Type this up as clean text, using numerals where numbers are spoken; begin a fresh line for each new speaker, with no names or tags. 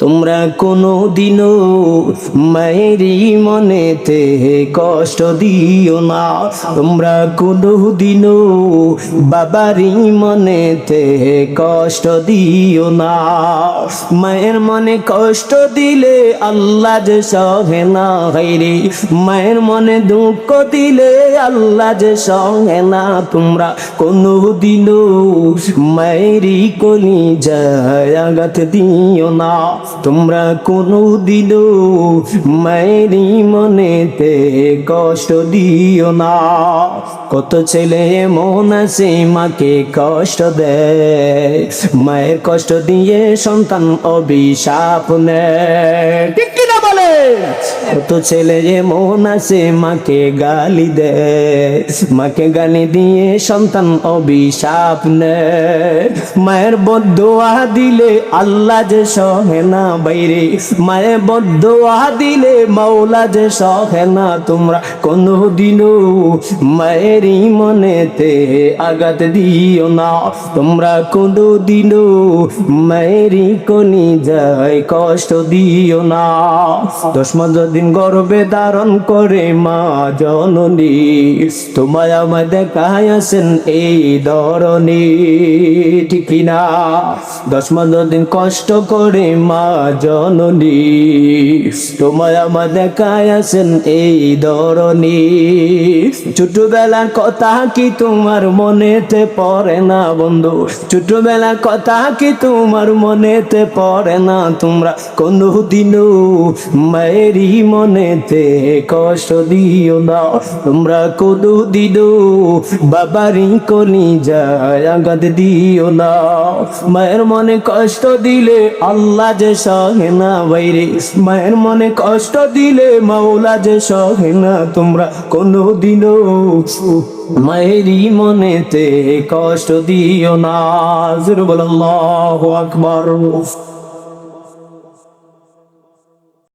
তোমরা কোনো দিনও মায়েরই মনেতে কষ্ট দিও না, তোমরা কোনো দিনও বাবারই মনেতে কষ্ট দিও না। মায়ের মনে কষ্ট দিলে আল্লাহ যে সহে না, হায়রে মায়ের মনে দুঃখ দিলে আল্লাহ যে সহে না। তোমরা কোনো দিনও মায়েরই কলিজায় আঘাত দিও না, তোমরা কোনো দিনও মায়েরই মনেতে কষ্ট দিও না। কত ছেলে এমন আছে মাকে কষ্ট দেয়, মায়ের কষ্ট দিয়ে সন্তান অভিশাপ নেয়, ঠিক কিনা বলে? কত ছেলে এমন আছে মাকে গালি দেয়, মাকে গালি দিয়ে সন্তান অভিশাপ নেয়। মায়ের বদদোয়া দিলে আল্লাহ যে সহে না, বাইরে মায়ের বদদোয়া দিলে মাওলা যে সহে না। তোমরা কোনো দিনও মায়েরই মনেতে আঘাত দিও না, তোমরা কোনো দিনও মায়েরই কলিজায় কষ্ট দিও না। 10 মাস দিন গর্ভে ধারণ করে মা জননী, তোমায় আমায় দেখায় আছেন এই ধরনী, ঠিক কিনা? 10 মাস দিন কষ্ট করে মা জননী, তোমায় আমায় দেখায় আছেন এই ধরনী। ছোটবেলার কথা কি তোমার মনেতে পড়ে না বন্ধু? ছোটবেলার কথা কি তোমার মনেতে পড়ে না? তোমরা কোনো দিনও মায়েরই মনেতে কষ্ট দিও না, তোমরা কোনো দিনও বাবারই কলিজায় আঘাত দিও না। মায়ের মনে কষ্ট দিলে আল্লাহ যে সহে না, বাইরে মায়ের মনে কষ্ট দিলে মাওলা যে সহে না। তোমরা কোনো দিনও মায়েরই মনেতে কষ্ট দিও না। জোরে বলো আল্লাহু আকবার।